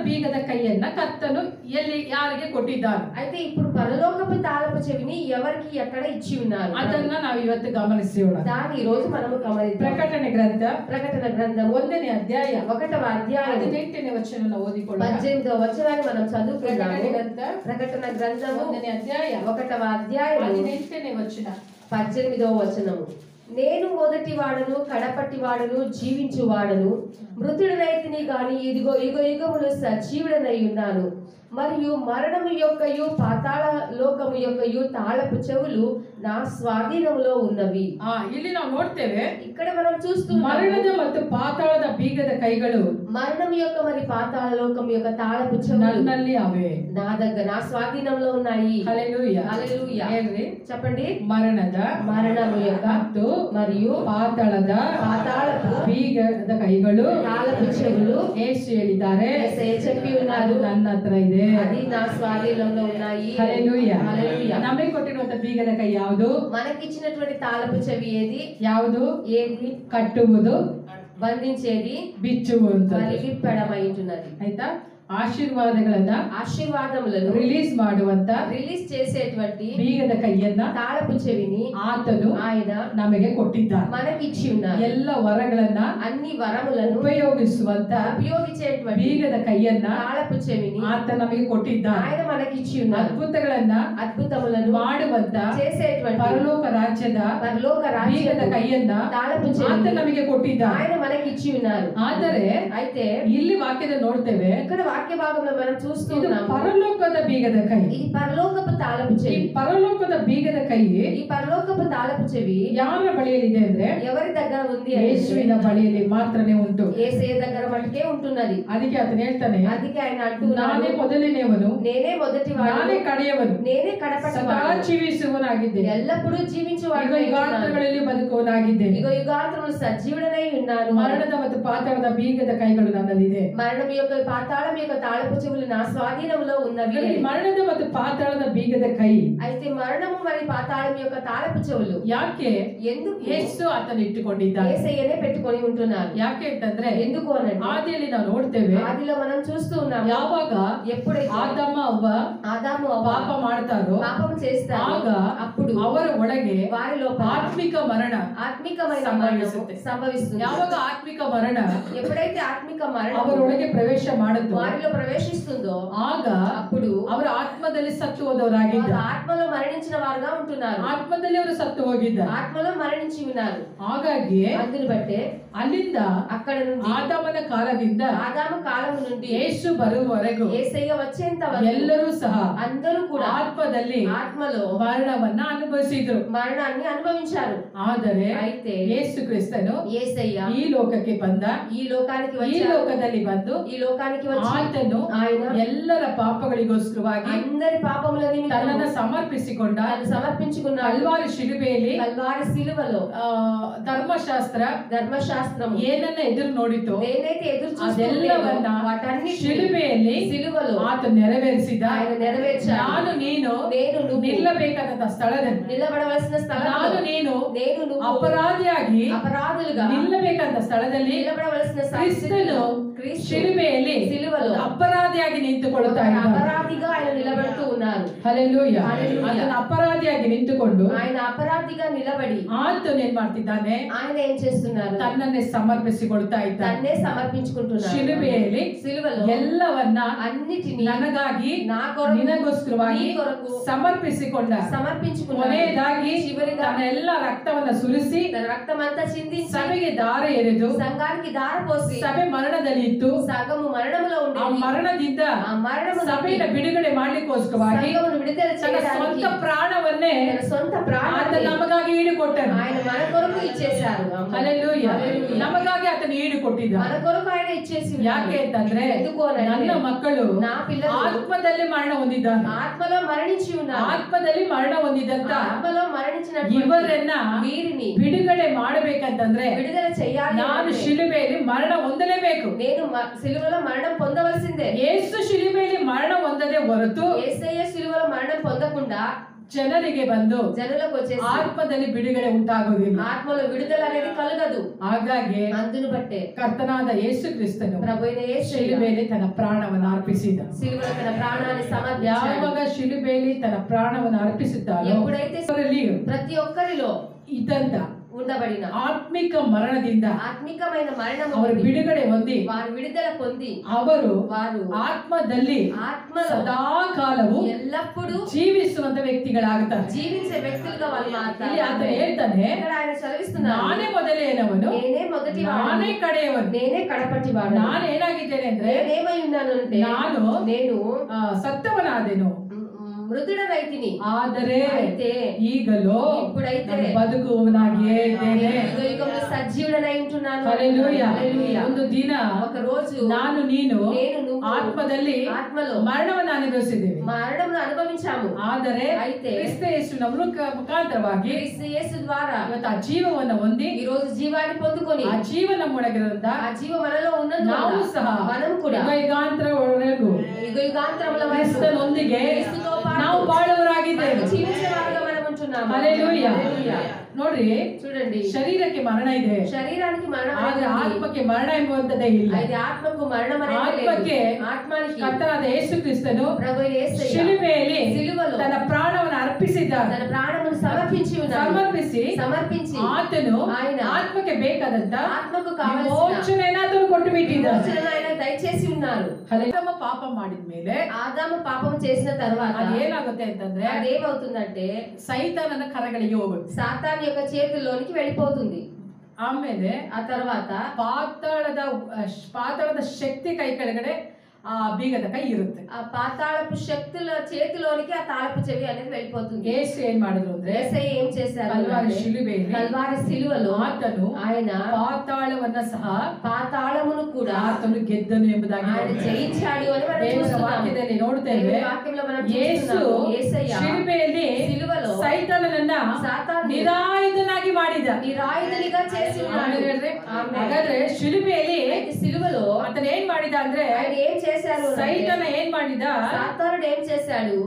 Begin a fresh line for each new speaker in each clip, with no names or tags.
ಬೀಗದ ಕೈಯನ್ನ ಕರ್ತನು ಎಲ್ಲಿ ಯಾರಿಗೆ ಕೊಟ್ಟಿದ್ದಾನೆ.
అయితే ఇప్పుడు పరలోకపు తాళపు చెవిని ఎవరికి ఎక్కడ ఇచ్చి ఉన్నారు
ಅದನ್ನ ನಾವು ಇವತ್ತು ಗಮನಿಸೋಣ.
దాని ఈ రోజు మనము గమనిద్దాం.
ಪ್ರಕಟಣೆ
గ్రంథం
1ನೇ ಅಧ್ಯಾಯ
1వ అధ్యాయం
18ನೇ ವಚನವನ್ನು ಓದಿಕೊಳ್ಳೋಣ.
18వ వచనాన్ని మనం చదువుకుందాము. ప్రకటన గ్రంథము
1ನೇ ಅಧ್ಯಾಯ
1వ అధ్యాయం
18ನೇ ವಚನ
18వ వచనము. నేను మొదటి వాడను కడపటి వాడను జీవించు వాడను మృతుడనైతిని గాని ఇదిగో యుగ యుగములు సజీవుడనై ఉన్నాను మరియు మరణము యొక్కయు పాతాళ లోకము యొక్కయు తాళపు చెవులు నా స్వాధీనములో ఉన్నవి.
ಇಲ್ಲಿ ನಾವು ನೋಡ್ತೇವೆ,
ఇక్కడ మనం చూస్తున్నాము
ಮರಣದ ಮತ್ತು ಪಾತಾಳದ ಬೀಗದ ಕೈಗಳು
మరణం యొక్క మరి పాతాళ లోకం యొక్క తాళపు చెవులు
ನನ್ನಲ್ಲಿ ಅವೆ,
నా దగ్గర నా స్వాధీనంలో ఉన్నాయి.
హల్లెలూయా
హల్లెలూయా.
ಹೇಳ್ರಿ,
చెప్పండి.
ಮರಣము యొక్క
ಮತ್ತು
మరియు ಪಾತಾಳದ ಬೀಗದ ಕೈಗಳು
తాళపు చెవులు
ಯೇಸು ಹೇಳಿದ್ದಾರೆ,
చెప్పి ఉన్నారు,
ಅದು ನನ್ನ ಹತ್ರ ಇದೆ,
అది నా స్వాధీనంలో ఉన్నాయి.
హల్లెలూయా.
హల్లెలూయా.
ನಮಗೆ ಕೊಟ್ಟಿರುವಂತ ಬೀಗದ ಕೈ ಯಾವುದು?
మనకిచ్చినటువంటి తాళపు చెవి ఏది?
ಯಾವುದು?
ఏది?
ಕಟ್ಟುವುದು,
బంధించేది,
ಬಿಚ್ಚುವುದು.
మరి విప్పడమై ఉంటున్నది.
ಆಯ್ತಾ?
ఆశీర్వాదములను
ರಿಲೀಸ್ ಮಾಡುವಂತ
రిలీజ్ చేసేటువంటి
ಬೀಗದ ಕೈಯನ್ನ
తాళపు చెవిని
ಆತನು
ఆయన
ನಮಗೆ ಕೊಟ್ಟಿದ್ದಾನೆ.
మనకిచ్చి ఉన్నారు.
ಎಲ್ಲ ವರಗಳನ್ನ
అన్ని వరములను
ಉಪಯೋಗಿಸುವಂತ
ఉపయోగించేటువంటి
ಬೀಗದ ಕೈಯನ್ನ
తాళపు చెవిని
ಆತ ನಮಗೆ ಕೊಟ್ಟಿದ್ದಾನೆ.
ఆయన మనకిచ్చి ఉన్నారు.
ಅದ್ಭುತಗಳನ್ನು ಮಾಡುವಂತ
చేసేటువంటి
ಪರಲೋಕ ರಾಜ್ಯದ ಬೀಗದ ಕೈಯನ್ನ
తాళపు
ಆತ
చెవిని
ನಮಗೆ ಕೊಟ್ಟಿದ್ದಾನೆ.
ఆయన మనకిచ్చి ఉన్నారు.
ಆದರೆ
అయితే
ಇಲ್ಲಿ ವಾಕ್ಯದಲ್ಲಿ ನೋಡ್ತೇವೆ,
ఇక్కడ వాక్య భాగంలో మనం
ಇದು
చూస్తున్నాము,
ಪರಲೋಕದ ಬೀಗದ ಕೈ.
ఇది పరలోకపు తాళపు
ಈ
చెవి.
ಪರಲೋಕದ ಬೀಗದ ಕೈ
ఈ పరలోకపు తాళపు చెవి
ಯಾರ ಬಳಿಯಲ್ಲಿದೆ ಅಂದ್ರೆ
ఎవరి దగ్గర ఉంది?
ಯೇಸುವಿನ ಬಳಿಯಲ್ಲಿ ಮಾತ್ರನೇ ಉಂಟು.
యేసయ్య దగ్గర మటుకే ఉంటున్నది.
ಅದಕ್ಕೆ ಆತನು ಹೇಳ್ತಾನೆ,
అందుకే ఆయన అంటున్నాడు,
ನಾನೇ ಮೊದಲನೆಯವನು,
నేనే మొదటివాడు,
ನಾನೇ ಕಡೆಯವನು,
నేనే కడపటివాడు,
ಜೀವಿಸುವನಾಗಿದ್ದೇನೆ,
ఎల్లప్పుడూ జీవించువాడు,
ಯುಗಾಂತರಗಳಲ್ಲಿ ಬದುಕುವನಾಗಿದ್ದೇನೆ.
యుగ యుగాంతములు సజీవుడనై ఉన్నాను.
ಮರಣದ ಮತ್ತು ಪಾತಾಳದ ಬೀಗದ ಕೈಗಳು ನನ್ನಲ್ಲಿದೆ.
మరణం యొక్క పాతాళం యొక్క తాళపు చెవులు నా స్వాధీనంలో ఉన్నవి.
ಮರಣದ ಮತ್ತು ಪಾತಾಳದ ಬೀಗದ ಕೈ.
అయితే మరణము మరి పాతాళం యొక్క తాళపు చెవులు
ಯಾಕೆ?
ఎందుకు
ಯೇಸು ಆತನು ಇಟ್ಟುಕೊಂಡಿದ್ದಾನೆ.
యేసయ్యనే పెట్టుకొని ఉంటున్నారు.
ಯಾಕೆ ಅಂತಂದ್ರೆ,
ఎందుకు అనండి,
ಆದಿಯಲ್ಲಿ ನಾವು ನೋಡ್ತೇವೆ,
ఆదిలో మనం చూస్తూ ఉన్నాము,
ಯಾವಾಗ
ఎప్పుడైతే
ಆದಾಮ
ఆదాము
ಪಾಪ ಮಾಡ್ತಾರೋ
పాపం చేస్తారు,
ಆಗ
అప్పుడు
ಅವರ ಒಳಗೆ
వారి లోపల
ಆತ್ಮಿಕ ಮರಣ
ఆత్మికమైన సంభవిస్తుంది.
ಯಾವಾಗ ಆತ್ಮಿಕ ಮರಣ
ఎప్పుడైతే ఆత్మిక మరణం
ಅವರೊಳಗೆ ಪ್ರವೇಶ ಮಾಡುತ್ತೋ,
వారిలో ప్రవేశిస్తుందో,
ಆಗ
అప్పుడు
ಅವರ ಆತ್ಮದಲ್ಲಿ ಸತ್ತು ಹೋದವರಾಗಿದ್ದಾರೆ.
ఆత్మలో మరణించిన వారుగా ఉంటున్నారు.
ಆತ್ಮದಲ್ಲಿ ಅವರು ಸತ್ತು ಹೋಗಿದ್ದಾರೆ.
ఆత్మలో మరణించి ఉన్నారు.
ಹಾಗಾಗಿ
అందుని బట్టే
ಅಲ್ಲಿಂದ
అక్కడ నుండి
ಆದಾಮನ ಕಾಲದಿಂದ
ఆదాము కాలము నుండి
ಯೇಸು ಬರುವವರೆಗೂ
యేసయ్య వచ్చేంత వరకు
ಎಲ್ಲರೂ ಸಹ
అందరూ కూడా
ಆತ್ಮದಲ್ಲಿ
ఆత్మలో
ಮರಣವನ್ನ ಅನುಭವಿಸಿದ್ರು.
మరణాన్ని అనుభవించారు.
ಆದರೆ
అయితే
ಯೇಸು ಕ್ರಿಸ್ತನು
యేసయ్య
ಈ ಲೋಕಕ್ಕೆ ಬಂದ,
ఈ లోకానికి
ಈ
వచ్చారు.
ಲೋಕದಲ್ಲಿ ಬಂದು
ఈ లోకానికి వచ్చి
ಆತನು
ఆయన
ಎಲ್ಲರ ಪಾಪಗಳಿಗೋಸ್ಕರವಾಗಿ
అందరి పాపముల నిమిత్తము
ತನ್ನನ್ನು ಸಮರ್ಪಿಸಿಕೊಂಡ.
తను సమర్పించుకున్నాడు.
ಕಲ್ವಾರಿ ಶಿಲುಬೆಯಲ್ಲಿ
కల్వారి శిలువలో ధర్మశాస్త్రం
ಏನನ್ನ ಎದುರು ನೋಡಿತು,
నేనైతే ఎదురు
ಅದೆಲ್ಲವನ್ನ
వాటన్ని
ಶಿಲುಬೆಯಲ್ಲಿ
శిలువలో
ಆತ ನೆರವೇರಿಸಿದ.
ఆయన నెరవేర్చాడు.
ನಾನು ನೀನು ನಿಲ್ಲಬೇಕಾದ ಸ್ಥಳದಲ್ಲಿ,
నిలబడవలసిన స్థలంలో
ನಾನು ನೀನು
అపరాధియాగి
ಅಪರಾಧಿಯಾಗಿ ನಿಲ್ಲಬೇಕಾದ ಸ್ಥಳದಲ್ಲಿ
నిలబడవలసిన
ಕ್ರಿಸ್ತನು ಶಿಲುಬೆಯಲ್ಲಿ
శిలువలో
ಅಪರಾಧಿಯಾಗಿ ನಿಂತುಕೊಳ್ಳುತ್ತಾ ಇದ್ದಾನೆ.
అపరాధిగా ఆయన నిలబడుతూ ఉన్నారు.
ಹಲ್ಲೆಲೂಯಾ. ಆತನ ಅಪರಾಧಿಯಾಗಿ ನಿಂತುಕೊಂಡು
ఆయన అపరాధిగా నిలబడి
ಆತನು ಏನ್ ಮಾಡ್ತಿದ್ದಾನೆ?
ఆయన ఏం చేస్తున్నారు?
ತನ್ನನ್ನೇ ಸಮರ್ಪಿಸಿಕೊಳ್ತಾ ಇದ್ದಾನೆ.
తన్నే సమర్పించుకుంటున్నారు.
ಶಿಲುಬೆಯಲ್ಲಿ
శిలువలో
ಎಲ್ಲವನ್ನ
అన్నిటిని
ನನಗಾಗಿ
నా కొరకు
ನಿನಗೋಸ್ಕರವಾಗಿ
సమర్పించుకున్న
ಕೊನೆಯದಾಗಿ ತನ್ನ ಎಲ್ಲ ರಕ್ತವನ್ನ ಸುರಿಸಿ
తన రక్తమంతా చిందించి
ಸಭೆಗೆ ದಾರ ಎರೆದು
సంఘానికి దార పోసి
ಸಭೆ ಮರಣದಲ್ಲಿ ಇತ್ತು,
సగము మరణములో
ಆ
ఉండేది.
ಮರಣದಿಂದ
ఆ మరణము
ಸಭೆಯನ್ನು ಬಿಡುಗಡೆ ಮಾಡ್ಲಿಕ್ಕೋಸ್ಕರವಾಗಿ
సంఘమును విడుదల
ತನ್ನ
చేయడానికి
ಸ್ವಂತ ಪ್ರಾಣವನ್ನೇ
తన సొంత
ಆತ
ప్రాణాన్ని
ನಮಗಾಗಿ ಈಡು ಕೊಟ್ಟನು.
ఆయన మన కొరకు ఇచ్చేశారు.
ಹಲ್ಲೆಲೂಯಾ. ನಮಗಾಗಿ ಆತನು ಈಡು ಕೊಟ್ಟಿದ್ದ.
మన కొరకు ఆయన ఇచ్చేసి
ಯಾಕೆ ಅಂತಂದ್ರೆ,
ఎందుకు అనంటే,
ನನ್ನ ಮಕ್ಕಳು
నా పిల్లలు
ಆತ್ಮದಲ್ಲಿ ಮರಣ ಹೊಂದಿದ್ದಾರೆ.
ఆత్మలో మరణించి ఉన్నారు.
ಆತ್ಮದಲ್ಲಿ ಮರಣ ಹೊಂದಿದಂತ
ఆత్మలో మరణించిన
ಇವರನ್ನ
వీరిని
ಬಿಡುಗಡೆ ಮಾಡಬೇಕಂತಂದ್ರೆ
విడుదల చేయాలి.
ನಾನು ಶಿಲುಬೆಯಲ್ಲಿ ಮರಣ ಹೊಂದಲೇಬೇಕು.
నేను సిలువలో మరణం పొందవలసిందే.
ಯೇಸು ಶಿಲುಬೆಯಲ್ಲಿ ಮರಣ ಹೊಂದದೆ ಹೊರತು
యేసయ్య సిలువలో మరణం పొందకుండా
ಜನರಿಗೆ ಬಂದು
జనులకు వచ్చేసి
ಆತ್ಮದಲ್ಲಿ ಬಿಡುಗಡೆ ಉಂಟಾಗುವುದಿಲ್ಲ.
ఆత్మలో విడుదల అనేది కలగదు.
ಹಾಗಾಗಿ
అందును బట్టే
ಕರ್ತನಾದ ಯೇಸು ಕ್ರಿಸ್ತನು
ప్రభువైన యేసయ్య
ಶಿಲುಬೆಯಲ್ಲಿ ತನ್ನ ಪ್ರಾಣವನ್ನು ಅರ್ಪಿಸಿದ.
సిలువలో తన ప్రాణాన్ని సమర్పించాడు.
ಯಾವಾಗ ಶಿಲುಬೆಯಲ್ಲಿ ತನ್ನ ಪ್ರಾಣವನ್ನು ಅರ್ಪಿಸುತ್ತಾನೋ
ఎప్పుడైతే
ಅವರಲ್ಲಿಯೂ
ప్రతి ఒక్కరిలో
ಇದ್ದಂತ
ఉండబడిన
ಆತ್ಮಿಕ ಮರಣದಿಂದ
ఆత్మికమైన మరణం
ಅವರು ಬಿಡುಗಡೆ ಹೊಂದಿ
వారు విడుదల పొంది
ಅವರು
వారు
ಆತ್ಮದಲ್ಲಿ
ఆత్మలో
ಸದಾ ಕಾಲವು
ఎల్లప్పుడూ
ಜೀವಿಸುವಂತ ವ್ಯಕ್ತಿಗಳಾಗುತ್ತಾರೆ.
జీవించే వ్యక్తులుగా వాళ్ళు
ಇಲ್ಲಿ ಆತ
మారుతారు.
ಹೇಳ್ತಾನೆ,
ఇక్కడ ఆయన చదివిస్తున్నారు,
ನಾನೇ ಮೊದಲೇನವನು,
నేనే మొదటి
ನಾನೇ ಕಡೆಯವನು,
నేనే కడపటి వాడు.
ನಾನು ಏನಾಗಿದ್ದೇನೆ ಅಂದ್ರೆ
నేనేమై ఉన్నాను అంటే నేను
ಸತ್ತವನಾದೆನು,
మృతుడనైతిని,
ಆದರೆ
అయితే
ಈಗಲೂ
ఇప్పుడైతే
ಬದುಕುವನಾಗಿಯೇ ಇದ್ದೇನೆ.
యుగయుగములు సజీవుడనై ఉంటున్నాను.
హల్లెలూయా.
హల్లెలూయా.
ಒಂದು ದಿನ
ఒక రోజు
ನಾನು ನೀನು
నువ్వు
ಆತ್ಮದಲ್ಲಿ
ఆత్మలో
ಮರಣವನ್ನು ಅನುಭವಿಸಿದ್ದೇವೆ.
మరణమును అనుభవించాము.
ಆದರೆ
అయితే
ಕ್ರಿಸ್ತ ಯೇಸುವಿನ ಮುಖಾಂತರವಾಗಿ
క్రీస్తు యేసు ద్వారా
ಇವತ್ತು ಆ ಜೀವವನ್ನು ಹೊಂದಿ
ఈ రోజు జీవాన్ని పొందుకొని
ಆ ಜೀವನ ಒಳಗಿರುವಂತ
ఆ జీవ మనలో ఉన్నందువల్ల
ನಾವು ಸಹ
మనం కూడా
ಯುಗಾಂತರವರೆಗೂ
యుగాంతరముల వరకు
ಕ್ರಿಸ್ತನೊಂದಿಗೆ
క్రీస్తుతో పాటు
ನಾವು ಬಾಳುವರಾಗಿದ್ದೇವೆ.
జీవించేవారుగా మనం ఉంటున్నాము.
హల్లెలూయా.
హల్లెలూయా.
ನೋಡ್ರಿ,
చూడండి,
ಶರೀರಕ್ಕೆ ಮರಣ ಇದೆ,
శరీరానికి మరణం
ಆದ್ರೆ
అనేది
ಆತ್ಮಕ್ಕೆ ಮರಣ ಎಂಬುವಂತದ್ದೇ ಇಲ್ಲ.
అయితే ఆత్మకు మరణం అనేది
ಆತ್ಮಕ್ಕೆ
లేదు. ఆత్మానికి
ಕರ್ತನಾದ ಯೇಸು ಕ್ರಿಸ್ತನು
ప్రభు యేసయ్య
ಶಿಲುಬೆಯಲ್ಲಿ
సిలువలో
ತನ್ನ ಪ್ರಾಣವನ್ನು ಅರ್ಪಿಸಿದ್ದಾನೆ.
తన ప్రాణమును సమర్పించి
ಆತನು
ఆయన
ಆತ್ಮಕ್ಕೆ ಬೇಕಾದಂತ
ఆత్మకు కావలసిన
ವಿಮೋಚನೆಯನ್ನು ಆತನು ಕೊಟ್ಟು ಬಿಟ್ಟಿದ್ದಾನೆ.
విమోచనను ఆయన దయచేసి ఉన్నారు.
ಆದಾಮ ಪಾಪ ಮಾಡಿದ್ಮೇಲೆ
ఆదాము పాపం చేసిన తర్వాత
ಅದೇನಾಗುತ್ತೆ ಅಂತಂದ್ರೆ
అదేమవుతుందంటే
ಸೈತಾನನ ಕರಗಳಿಗೆ ಹೋಗುತ್ತೆ.
సాతాను యొక్క చేతుల్లోనికి వెళ్ళిపోతుంది.
ಆಮೇಲೆ
ఆ తర్వాత
ಪಾತಾಳದ ಶಕ್ತಿ ಕೈ ಕೆಳಗಡೆ ಆ ಬೀಗದ ಕೈ ಇರುತ್ತೆ.
ఆ పాతాళపు శక్తుల చేతిలోనికి ఆ తాళపు చెవి అనేది వెళ్ళిపోతుంది.
ಯೇಸು ಏನ್ ಮಾಡಿದ್ರು ಅಂದ್ರೆ
యేసయ్య ఏం చేశారు
ಕಲ್ವಾರಿ
అంటే,
ಶಿಲುಬೆಯಲ್ಲಿ
కల్వారి సిలువలో
ಆತನು
ఆయన
ಪಾತಾಳವನ್ನ ಸಹ
పాతాళమును కూడా
ಆತನು ಗೆದ್ದನು ಎಂಬುದಾಗಿ
ఆయన జయించాడు అని మనం
ದೇವರ
చూస్తున్నాము.
ವಾಕ್ಯದಲ್ಲಿ ನೋಡ್ತೇವೆ.
దేవుని వాక్యంలో మనం
ಯೇಸು
చూస్తున్నాము, యేసయ్య
ಶಿಲುಬೆಯಲ್ಲಿ
సిలువలో
ಸೈತಾನನನ್ನ
సాతాను
ನಿರಾಯುಧನಾಗಿ ಮಾಡಿದ.
నిరాయుధునిగా చేసి ఉన్నాడు. ఆమేన్.
ಹಾಗಾದ್ರೆ ಶಿಲುಬೆಯಲ್ಲಿ
అయితే సిలువలో
ಆತನ ಏನ್ ಮಾಡಿದ ಅಂದ್ರೆ
ఆయన ఏం చేశారు అంటే,
ಸೈತಾನ ಏನ್ ಮಾಡಿದ,
సాతానుడు ఏం చేశాడు,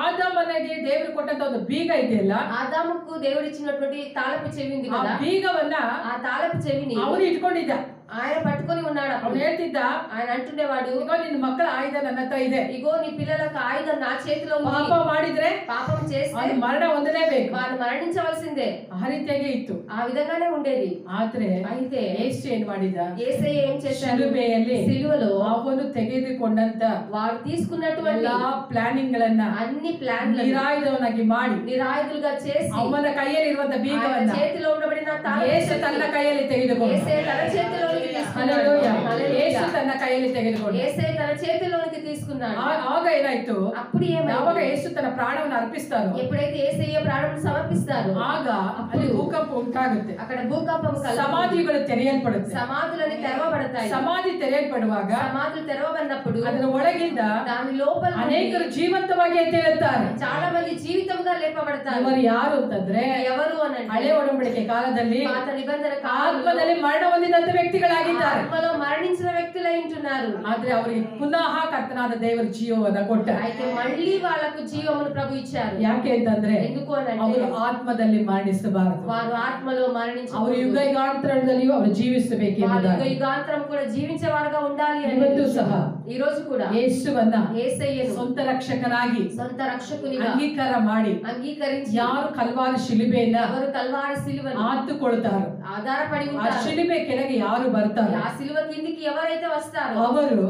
ಆದಾಮನಿಗೆ ದೇವರು ಕೊಟ್ಟಂತ ಒಂದು ಬೀಗ ಇದೆಯಲ್ಲ,
ఆదాముకు దేవుడు ఇచ్చినటువంటి తాళపు చెవి ఉంది
ಆ
కదా,
ಬೀಗವನ್ನ
ఆ తాళపు చెవిని
ಅವನು ಇಟ್ಕೊಂಡಿದ್ದ.
ఆయన పట్టుకొని ఉన్నాడు.
ಅವನು ಹೇಳ್ತಿದ್ದ,
ఆయన అంటుండేవాడు,
ಇಗೋ ನಿನ್ನ ಮಕ್ಕಳ ಆಯುಧ ನನ್ನ ಹತ್ರ ಇದೆ,
ఇగో నీ పిల్లలకు ఆయుధం నా చేతిలో ఉంది.
ಪಾಪ ಮಾಡಿದ್ರೆ
పాపం చేస్తే
ಅವನು ಮರಣ ಹೊಂದಲೇಬೇಕು.
వారు మరణించవలసిందే.
ಆ ರೀತಿಯಾಗಿ ಇತ್ತು.
ఆ విధంగానే ఉండేది.
ಆದ್ರೆ
అయితే
ಯೇಸು ಏನ್ ಮಾಡಿದ,
యేసయ్య ఏం చేశాడు,
ಶಿಲುಬೆಯಲ್ಲಿ
సిలువలో
ಅವನು ತೆಗೆದುಕೊಂಡಂತ
వారు తీసుకున్నటువంటి
ಎಲ್ಲಾ ಪ್ಲಾನಿಂಗ್ ಗಳನ್ನ
అన్ని ప్లాన్లను
ನಿರಾಯುಧವನ್ನಾಗಿ ಮಾಡಿ
నిరాయుధులుగా చేసి
ಅವನ ಕೈಯಲ್ಲಿ ಇರುವಂತ
ఆయన
ಬೀಗವನ್ನ
చేతిలో ఉండబడిన తాళపు
ಯೇಸು
చెవి
ತನ್ನ ಕೈಯಲ್ಲಿ ತೆಗೆದುಕೊಂಡು,
యేసయ్య తన చేతిలోనికి తీసుకున్నాడు.
ಹಲ್ಲೆಲೂಯಾ.
హల్లెలూయా.
ಯೇಸು ತನ್ನ ಕೈಯಲ್ಲಿ ತೆಗೆದುಕೊಂಡು,
యేసయ్య తన చేతిలోనికి తీసుకున్నాడు.
ಆಗ ಏನಾಯ್ತು,
అప్పుడు
ಯಾವಾಗ
ఏమైంది,
ಯೇಸು ತನ್ನ ಪ್ರಾಣವನ್ನು ಅರ್ಪಿಸ್ತಾರೋ
ఎప్పుడైతే యేసయ్య ప్రాణం సమర్పిస్తారో
ಆಗ ಅಲ್ಲಿ ಭೂಕಂಪ ಉಂಟಾಗುತ್ತೆ.
అక్కడ భూకంపం కలుగుతుంది.
ಸಮಾಧಿಗಳು ತೆರೆಯಲ್ಪಡುತ್ತೆ.
సమాధులని తెరవబడతాయి.
ಸಮಾಧಿ ತೆರೆಯಲ್ಪಡುವಾಗ
సమాధులు తెరవబడినప్పుడు
ಅದರ ಒಳಗಿಂದ
దాని లోపల నుండి
ಅನೇಕರು ಜೀವಂತವಾಗಿ ಎದ್ದೇಳುತ್ತಾರೆ.
చాలా మంది జీవితంగా లేపబడతారు.
ಇವರು ಯಾರು ಅಂತಂದ್ರೆ
ఎవరు అనంటే,
ಹಳೆ ಒಡಂಬಡಿಕೆ ಕಾಲದಲ್ಲಿ
పాత నిబంధన కాలంలో
ಆತ್ಮದಲ್ಲಿ ಮರಣ ಹೊಂದಿದಂತ ವ್ಯಕ್ತಿಗಳಾಗಿದ್ದಾರೆ.
ఆత్మలో మరణించిన వ్యక్తులై ఉంటున్నారు.
ಆದ್ರೆ ಅವರಿಗೆ ಪುನಃ ಕರ್ತನಾದ ದೇವರ ಜೀವವನ್ನ ಕೊಟ್ಟ.
అయితే మళ్ళీ వాళ్ళకు జీవమును ప్రభు ఇచ్చారు.
ಯಾಕೆ ಅಂತಂದ್ರೆ
ఎందుకు అనంటే,
ಅವರು ಆತ್ಮದಲ್ಲಿ ಮರಣಿಸಬಾರದು.
వారు ఆత్మలో మరణించ,
ಅವರು ಯುಗ ಯುಗಾಂತರದಲ್ಲಿಯೂ ಅವರು
వారు
ಜೀವಿಸಬೇಕೆಂಬುದಾಗಿ
యుగాంతరం కూడా జీవించేవారుగా ఉండాలి అని.
ಇವತ್ತು ಸಹ
ఈ రోజు కూడా
ಯೇಸುವನ್ನ
యేసయ్యను
ಸ್ವಂತ ರಕ್ಷಕನಾಗಿ
సొంత రక్షకునిగా
ಅಂಗೀಕಾರ ಮಾಡಿ
అంగీకరించి
ಯಾರು ಕಲ್ವಾರಿ ಶಿಲುಬೆಯನ್ನ
ఎవరు కల్వారి సిలువను
ಆತುಕೊಳ್ತಾರೋ,
ఆధారపడి
ಆ
ఉంటారు,
ಶಿಲುಬೆ ಕೆಳಗೆ ಯಾರು ಬರ್ತಾರೋ
ఆ సిలువ కిందికి ఎవరైతే వస్తారో
ಅವರು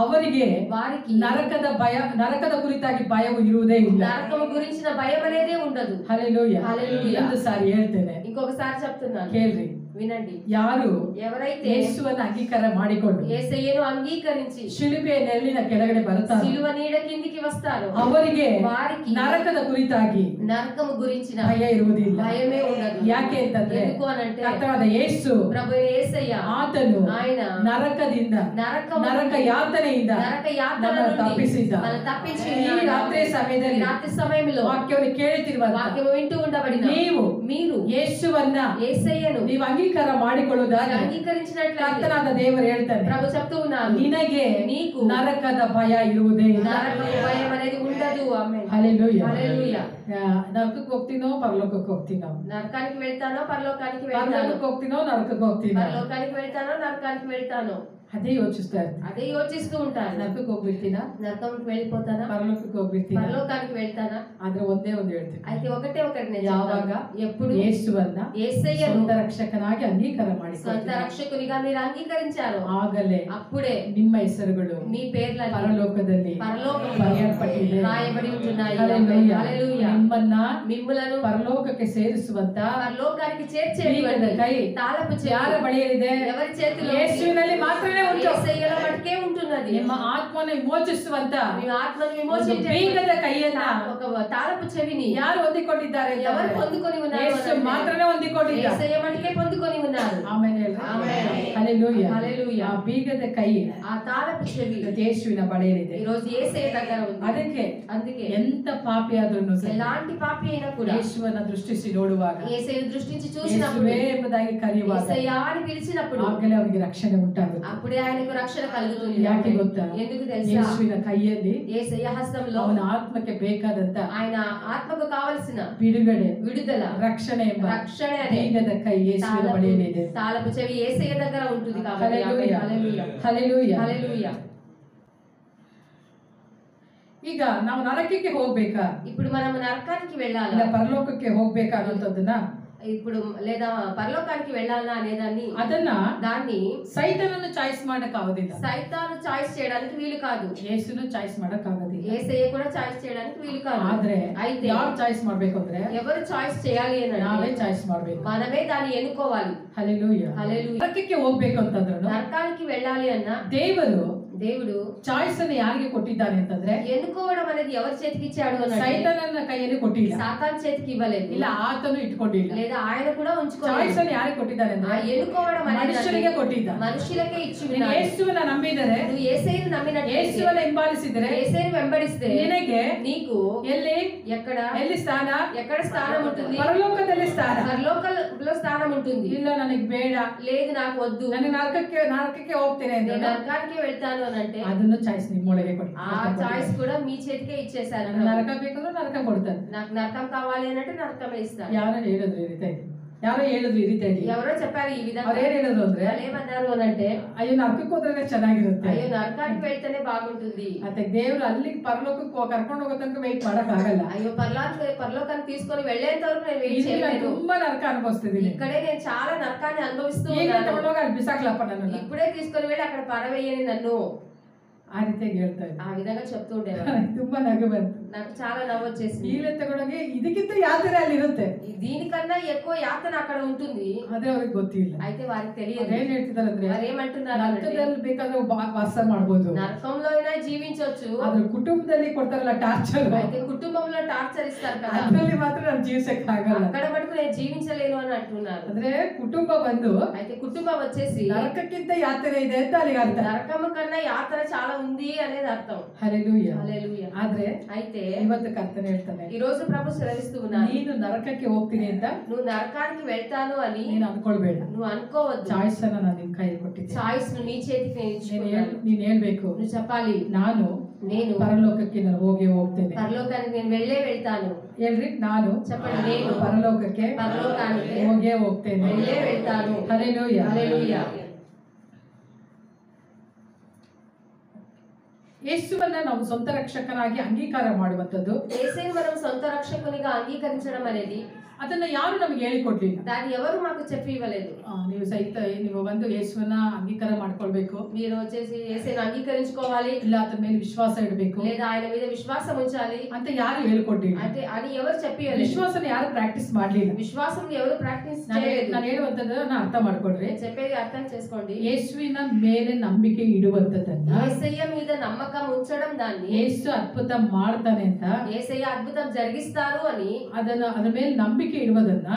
ಅವರಿಗೆ
వారికి
ನರಕದ ಕುರಿತಾಗಿ ಭಯವು ಇರುವುದೇ ಇಲ್ಲ.
నరకము గురించిన భయం అనేదే ఉండదు.
ಹಲ್ಲೆಲೂಯಾ.
హల్లెలూయా.
ಒಂದು ಸಾರಿ ಹೇಳ್ತೇನೆ,
ఇంకొకసారి చెప్తున్నాను,
ಕೇಳ್ರಿ.
వినండి.
ಯಾರು
ఎవరైతే
ಯೇಸುವನ್ನು ಅಂಗೀಕಾರ ಮಾಡಿಕೊಂಡು
యేసయ్యను అంగీకరించి
ಶಿಲುಬೆಯ ನೆರಳಿನ ಕೆಳಗಡೆ ಬರುತ್ತಾರೆ,
సిలువ నీడ కిందికి వస్తారో
ಅವರಿಗೆ
వారికి
ನರಕದ ಕುರಿತಾಗಿ
నరకము గురించిన
ಭಯ ಇರುವುದಿಲ್ಲ.
భయమే ఉండదు.
ಯಾಕೆ ಅಂತಂದ್ರೆ
ఎందుకు అనంటే,
ಕರ್ತನಾದ ಯೇಸು
ప్రభు యేసయ్య
ಆತನು
ఆయన
ನರಕದಿಂದ ನರಕ ಯಾತನೆಯಿಂದ
నరక యాతన
ನಮ್ಮನ್ನು
నుండి
ತಪ್ಪಿಸಿದ್ದ.
మనల్ని తప్పించి
ಈ ರಾತ್ರಿ ಸಮಯದಲ್ಲಿ
రాత్రి సమయంలో
ವಾಕ್ಯವನ್ನು ಕೇಳುತ್ತಿರುವ
వాక్యం వింటూ ఉండబడిన
ನೀವು
మీరు
ಯೇಸುವನ್ನ
యేసయ్యను
ನೀವು ಅಂಗೀಕಾರ ಮಾಡಿಕೊಳ್ಳುವುದಾದರೆ
ಅಂಗೀಕరించినట్లయితే
ಕರ್ತನಾದ ದೇವರು ಹೇಳ್ತಾನೆ,
ప్రభు చెప్తూ ఉన్నారు,
ನಿನಗೆ
నీకు
ನರಕದ ಭಯ ಇರುವುದೇ ಇಲ್ಲ.
నరకపు భయం అనేది ఉండదు. ఆమేన్.
హల్లెలూయా.
హల్లెలూయా.
నరకಕ್ಕೆ ಹೋಗ್ತೀನೋ పరలోకಕ್ಕೆ ಹೋಗ್ತೀನೋ,
నరకానికి వెళ్తానో పరలోకానికి వెళ్తానో,
పరలోకಕ್ಕೆ ಹೋಗ್ತೀನో నరకಕ್ಕೆ ಹೋಗ್ತೀನో,
పరలోకానికి వెళ్తానో నరకానికి వెళ్తానో
ಅದೇ ಯೋಚಿಸ್ತಾ ಇರ್ತೀನಿ.
అదే యోచిస్తూ ఉంటారు.
ನರಕಕ್ಕೆ ಹೋಗ್ಬಿಡ್ತೀನಾ,
నరకంకి వెళ్ళిపోతానా,
పరలోకಕ್ಕೆ ಹೋಗ್ಬಿಡ್ತೀನಾ?
పరలోకానికి వెళ్తానా?
ಆದ್ರೆ ಒಂದೇ ಒಂದು ಹೇಳ್ತೀನಿ,
అయితే ఒకటే ఒకటి నేను
ಯಾವಾಗ
చెప్తాను. ఎప్పుడు
ಯೇಸುವನ್ನ
యేసయ్యను
ಸ್ವಂತ ರಕ್ಷಕನಾಗಿ ಅಂಗೀಕಾರ
సొంత
ಮಾಡಿಕೊಳ್ಳುತ್ತೀರಾ,
రక్షకునిగా మీరు అంగీకరించారు,
ಆಗಲೇ
అప్పుడే
ನಿಮ್ಮ ಹೆಸರುಗಳು
మీ పేర్లను
పరలోకದಲ್ಲಿ
పరలోకంలో
ಬರೆಯಲ್ಪಟ್ಟಿದೆ.
రాయబడి ఉంటున్నాయి.
హల్లెలూయా.
హల్లెలూయా.
ನಿಮ್ಮನ್ನ
మిమ్ములను
పరలోకಕ್ಕೆ ಸೇರಿಸುವಂತ
పరలోకానికి
ಬೀಗದ
చేర్చేటువంటి
ಕೈ
తాళపు
ಯಾರ
చెవి
ಬಳಿಯಲ್ಲಿದೆ?
ఎవరి చేతిలో?
ಯೇಸುವಿನಲ್ಲಿ ಮಾತ್ರನೇ ಉಂಟು.
యేసయ్యలో మటుకే ఉంటున్నది.
ನಿಮ್ಮ ಆತ್ಮನ ವಿಮೋಚಿಸುವಂತ
మీ ఆత్మను
ಒಂದು
విమోచించే
ಬೀಗದ ಕೈಯನ್ನ
ఒక తాళపు చెవిని
ಯಾರು ಹೊಂದಿಕೊಂಡಿದ್ದಾರೆ ಅಂತ
ఎవరు
ಅಂದ್ರೆ
పొందుకొని ఉన్నారు?
ಯೇಸು ಮಾತ್ರನೇ ಹೊಂದಿಕೊಂಡಿದ್ದಾರೆ.
యేసయ్య మటుకే పొందుకొని ఉన్నారు.
ಆಮೇಲೆ ಹೇಳ್ರಿ.
ಆಮೆನ್.
ಹಲ್ಲೆಲೂಯಾ.
హల్లెలూయా.
ಆ ಬೀಗದ ಕೈ
ఆ తాళపు చెవి
ಯೇಸುವಿನ ಬಳಿಯಲ್ಲಿದೆ.
ఈ రోజు యేసయ్య దగ్గర ఉంది.
ಅದಕ್ಕೆ
అందుకే
ಎಂತ ಪಾಪಿ ಆದ್ರೂ
ఎలాంటి పాపి అయినా కూడా
ಯೇಸುವನ್ನ ದೃಷ್ಟಿಸಿ ನೋಡುವಾಗ,
యేసయ్య దృష్టించి చూసినప్పుడు,
ಯೇಸುವೇ ಎಂಬುದಾಗಿ ಕರೆಯುವಾಗ
యేసయ్య అని పిలిచినప్పుడు
ಆಗಲೇ ಅವನಿಗೆ ರಕ್ಷಣೆ ಉಂಟಾಗುತ್ತೆ.
అప్పుడే ఆయనకు రక్షణ కలుగుతుంది.
ಯಾಕೆ ಗೊತ್ತಾ?
ఎందుకు తెలుసా?
ಯೇಸುವಿನ ಕೈಯಲ್ಲಿ
యేసయ్య హస్తంలో
ಅವನ ಆತ್ಮಕ್ಕೆ ಬೇಕಾದಂತ
ఆయన ఆత్మకు కావలసిన
ಬಿಡುಗಡೆ,
విడుదల,
ರಕ್ಷಣೆ ಎಂಬ
రక్షణ అనే
ಬೀಗದ ಕೈ ಯೇಸುವಿನ ಬಳಿಯಲ್ಲಿದೆ.
తాళపు చెవి యేసయ్య దగ్గర ఉంటుంది కాబట్టి.
ಹಲ್ಲೆಲೂಯಾ.
హల్లెలూయా.
ಹಲ್ಲೆಲೂಯಾ.
హల్లెలూయా.
ಈಗ ನಾವು ನರಕಕ್ಕೆ ಹೋಗ್ಬೇಕಾ,
ఇప్పుడు మనం నరకానికి
ಇಲ್ಲ
వెళ్ళాలా,
ಪರಲೋಕಕ್ಕೆ ಹೋಗ್ಬೇಕಾ ಅನ್ನೋದನ್ನ,
ఇప్పుడు లేదా పరలోకానికి వెళ్ళాలా అనేదాన్ని
ಅದನ್ನ
దాన్ని
ಸೈತಾನನ್ನು ಚಾಯ್ಸ್ ಮಾಡಕ್ ಆಗೋದಿಲ್ಲ,
సైతాను చాయిస్ చేయడానికి వీలు కాదు.
ಯೇಸುನು ಚಾಯ್ಸ್ ಮಾಡಕ್ ಆಗೋದಿಲ್ಲ.
యేసయ్య కూడా చాయిస్ చేయడానికి వీలు కాదు.
ಆದ್ರೆ
అయితే
ಯಾರು ಚಾಯ್ಸ್ ಮಾಡ್ಬೇಕು ಅಂದ್ರೆ
ఎవరు చాయిస్ చేయాలి అని
ನಾವೇ
అంటే
ಚಾಯ್ಸ್ ಮಾಡ್ಬೇಕು.
మనమే దాన్ని ఎన్నుకోవాలి.
ಹಲ್ಲೆಲೂಯಾ.
హల్లెలూయా.
ನರಕಕ್ಕೆ ಹೋಗ್ಬೇಕು ಅಂತಂದ್ರು
నరకానికి వెళ్ళాలి అన్న
ದೇವರು
దేవుడు
ಚಾಯ್ಸ್ ಅನ್ನು ಯಾರಿಗೆ ಕೊಟ್ಟಿದ್ದಾನೆ ಅಂತಂದ್ರೆ
ఎన్నుకోవడం అనేది ఎవరి చేతికి ఇచ్చాడు అని అంటే
ಸೈತಾನನ ಕೈಯಲ್ಲಿ ಕೊಟ್ಟಿಲ್ಲ,
సాతాన్ చేతికి ఇవ్వలేదు,
ಇಲ್ಲ ಆತನು ಇಟ್ಕೊಂಡಿಲ್ಲ.
లేదా ఆయన కూడా
ಚಾಯ್ಸ್
ఉంచుకోలేదు.
ಅನ್ನು ಯಾರಿಗೆ ಕೊಟ್ಟಿದ್ದಾನೆ
ఆ
ಅಂದ್ರೆ
ఎన్నుకోవడం అనేది
ಮನುಷ್ಯರಿಗೆ ಕೊಟ್ಟಿದ್ದ.
మనుషులకే ఇచ్చి
ನೀನು
ఉన్నాడు.
ಯೇಸುವನ್ನ ನಂಬಿದರೆ,
నువ్వు యేసయ్యను నమ్మినట్లయితే,
ಯೇಸುವನ್ನ ಹಿಂಬಾಲಿಸಿದರೆ,
యేసయ్యను వెంబడిస్తే
ನಿನಗೆ
నీకు
ಎಲ್ಲಿ
ఎక్కడ
ಎಲ್ಲಿ ಸ್ಥಾನ?
ఎక్కడ స్థానం ఉంటుంది?
ಪರಲೋಕದಲ್ಲಿ ಸ್ಥಾನ.
పరలోకంలో స్థానం ఉంటుంది.
ಇಲ್ಲ ನನಗೆ ಬೇಡ,
లేదు నాకు వద్దు,
ನನಗೆ ನರಕಕ್ಕೆ ಹೋಗ್ತೇನೆ
నేను
ಅಂದ್ರೆ
నరకానికి వెళ్తాను అని అంటే
ಅದನ್ನು ಚಾಯ್ಸ್ ನಿಮ್ಮೊಳಗೆ ಕೊಡಿ.
ఆ చాయిస్ కూడా మీ చేతికే ఇచ్చేసారు.
ನನಗೆ ನರಕ ಬೇಕಂದ್ರೆ ನರಕ ಕೊಡ್ತಾನೆ.
నాకు నరకం కావాలి అని అంటే నరకమే ఇస్తాను.
ಯಾರೋ ಹೇಳಿದ್ರು ಈ ರೀತಿ, ಯಾರೋ ಹೇಳಿದ್ರು ಈ ರೀತಿಯಾಗಿ.
ఎవరో చెప్పారు ఈ విధంగా.
ಅವ್ರು ಏನ್ ಹೇಳಿದ್ರು ಅಂದ್ರೆ,
వాళ్ళు ఏమన్నారు అని అంటే,
ಅಯ್ಯೋ ನರಕಕ್ಕೆ ಹೋದ್ರೆ ಚೆನ್ನಾಗಿರುತ್ತೆ,
అయ్యో నరకానికి వెళ్తేనే బాగుంటుంది,
ಮತ್ತೆ ದೇವ್ರು ಅಲ್ಲಿಗೆ ಪರಲೋಕಕ್ಕೆ ಕರ್ಕೊಂಡು ಹೋಗೋ ತನಕ ವೆಯ್ಟ್ ಮಾಡಕ್ ಆಗಲ್ಲ,
అయ్యో పరలోకాన్ని తీసుకొని వెళ్ళేంత వరకు నేను వెయిట్
ಇಲ್ಲಿ ನಾನು
చేయలేను,
ತುಂಬಾ ನರಕ ಅನುಭವಿಸ್ತಿದ್ದೀನಿ,
ఇక్కడే నేను చాలా నరకాన్ని అనుభవిస్తూ
ಈಗ
ఉన్నాను,
ತಗೊಂಡೋಗಿ ಅಲ್ಲಿ ಬಿಸಾಕ್ಲಪ್ಪ ನನ್ನನ್ನು,
ఇప్పుడే తీసుకొని వెళ్ళి అక్కడ పడవేయని నన్ను,
ಆ ರೀತಿಯಾಗಿ ಹೇಳ್ತಾ ಇದ್ದೆ.
ఆ విధంగా చెప్తూ ఉండేవారు.
ತುಂಬಾ ನಗು ಬಂತು.
నాకు చాలా నవ్వు వచ్చేసింది.
ಈಗಲೇ ತಗೊಂಡೋಗಿ ಇದಕ್ಕಿಂತ ಯಾತ್ರೆ ಅಲ್ಲಿ ಇರುತ್ತೆ,
దీనికన్నా ఎక్కువ యాతన అక్కడ ఉంటుంది,
ಅದೇ ಅವ್ರಿಗೆ ಗೊತ್ತಿಲ್ಲ.
అయితే వారికి తెలియదు.
ಏನ್ ಹೇಳ್ತಿದ್ದಾರೆ ಅಂದ್ರೆ,
వారు ఏమంటున్నారు అంటే,
ನರಕದಲ್ಲಿ ಬೇಕಾದ್ರೆ ವಾಸ ಮಾಡ್ಬೋದು,
నరకంలో అయినా జీవించవచ్చు,
ಆದ್ರೆ ಕುಟುಂಬದಲ್ಲಿ ಕೊಡ್ತಾರಲ್ಲ ಟಾರ್ಚರ್,
అయితే కుటుంబంలో టార్చర్ ఇస్తారు కదా,
ಅದ್ರಲ್ಲಿ ಮಾತ್ರ ನಾನು ಜೀವಿಸಕ್ ಆಗಲ್ಲ.
అక్కడ మటుకు నేను జీవించలేను అని అంటున్నారు.
ಅಂದ್ರೆ ಕುಟುಂಬ ಬಂದು
అయితే కుటుంబం వచ్చేసి
ನರಕಕ್ಕಿಂತ ಯಾತ್ರೆ ಇದೆ ಅಂತ ಅಲ್ಲಿಗೆ ಅರ್ಥ.
నరకము కన్నా యాతన చాలా ఉంది అనేది అర్థం.
ಹಲ್ಲೆಲೂಯಾ.
హల్లెలూయా.
ಆದ್ರೆ
అయితే
ಇವತ್ತು ಕರ್ತನೆ ಹೇಳ್ತಾನೆ,
ఈ రోజు ప్రభు సెలవిస్తూ ఉన్నారు,
ನೀನು ನರಕಕ್ಕೆ ಹೋಗ್ತೀನಿ ಅಂತ
నువ్వు నరకానికి వెళ్తాను అని
ನೀನು ಅನ್ಕೊಳ್ಬೇಡ.
నువ్వు అనుకోవద్దు.
ಚಾಯ್ಸ್ ಅನ್ನ ನಾನು ನಿಮ್ ಕೈಯಲ್ಲಿ ಕೊಟ್ಟಿದ್ದೆ.
చాయిస్ ను నీ చేతికి నేను ఇచ్చుకున్నాను.
ನೀನ್ ಹೇಳ್ಬೇಕು,
నువ్వు చెప్పాలి,
నేను ಪರಲೋಕಕ್ಕೆ ನಾನು ಹೋಗ್ತೇನೆ.
పరలోకానికి నేను వెళ్తాను.
ಹೇಳ್ರಿ, ನಾನು
చెప్పండి, నేను
ಪರಲೋಕಕ್ಕೆ
పరలోకానికి
ಹೋಗ್ತೇನೆ.
వెళ్తాను.
ಹಲ್ಲೆಲೂಯಾ.
హల్లెలూయా.
ಯೇಸುವನ್ನ ನಾವು ಸ್ವಂತ ರಕ್ಷಕನಾಗಿ ಅಂಗೀಕಾರ ಮಾಡುವಂತದ್ದು,
యేసయ్యను మనం సొంత రక్షకునిగా అంగీకరించడం అనేది
ಅದನ್ನ ಯಾರು ನಮಗೆ ಹೇಳಿಕೊಡ್ಲಿಲ್ಲ.
దాన్ని ఎవరు మాకు చెప్పి ఇవ్వలేదు.
ನೀವು ಬಂದು ಯೇಸುವನ್ನ ಅಂಗೀಕಾರ ಮಾಡ್ಕೊಳ್ಬೇಕು,
మీరు వచ్చేసి యేసయ్యను అంగీకరించుకోవాలి,
ಇಲ್ಲ ಅದ್ರ ಮೇಲೆ ವಿಶ್ವಾಸ ಇಡಬೇಕು
లేదా ఆయన మీద విశ్వాసం ఉంచాలి
ಅಂತ ಯಾರು ಹೇಳ್ಕೊಟ್ಟಿಲ್ಲ.
అంటే అని ఎవరు చెప్పి
ವಿಶ್ವಾಸನ ಯಾರು ಪ್ರಾಕ್ಟೀಸ್ ಮಾಡ್ಲಿಲ್ಲ.
విశ్వాసం ఎవరు ప్రాక్టీస్ చేయలేదు.
ನಾನು ಹೇಳುವಂತದ್ದನ್ನ ಅರ್ಥ ಮಾಡ್ಕೊಡ್ರಿ.
నేను చెప్పేది అర్థం చేసుకోండి.
ಯೇಸುವಿನ ಮೇಲೆ ನಂಬಿಕೆ ಇಡುವಂತದ್ದನ್ನ,
యేసయ్య మీద నమ్మకం ఉంచడం, దాన్ని
ಯೇಸು ಅದ್ಭುತ ಮಾಡ್ತಾನೆ ಅಂತ
యేసయ్య అద్భుతం జరిగిస్తారు అని
ಅದರ ಮೇಲೆ ನಂಬಿಕೆ ನಂಬಿಕೆ ಇಡುವುದನ್ನ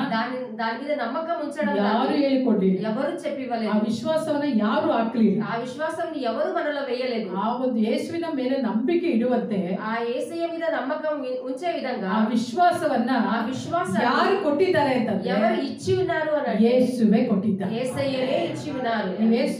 దాని మీద నమ్మకం ఉంచడం
ಯಾರು ಹೇಳಿಕೊಡ್ಲಿಲ್ಲ.
ఎవరు చెప్పి
ಆ
ఇవ్వలేదు.
ವಿಶ್ವಾಸವನ್ನ ಯಾರು ಹಾಕ್ಲಿಲ್ಲ.
ఆ విశ్వాసం ఎవరు మనలో వేయలేదు.
ಆ ಒಂದು ಯೇಸುವಿನ ಮೇಲೆ ನಂಬಿಕೆ ಇಡುವಂತೆ
ఆ యేసయ్య మీద నమ్మకం ఉంచే విధంగా
ಆ ವಿಶ್ವಾಸವನ್ನ ಯಾರು ಕೊಟ್ಟಿದ್ದಾರೆ ಅಂತಂದ್ರೆ
ఎవరు ఇచ్చి ఉన్నారు అని
ಯೇಸುವೆ ಕೊಟ್ಟಿದ್ದಾರೆ.
యేసయ్యనే ఇచ్చి ఉన్నారు.
ಯೇಸು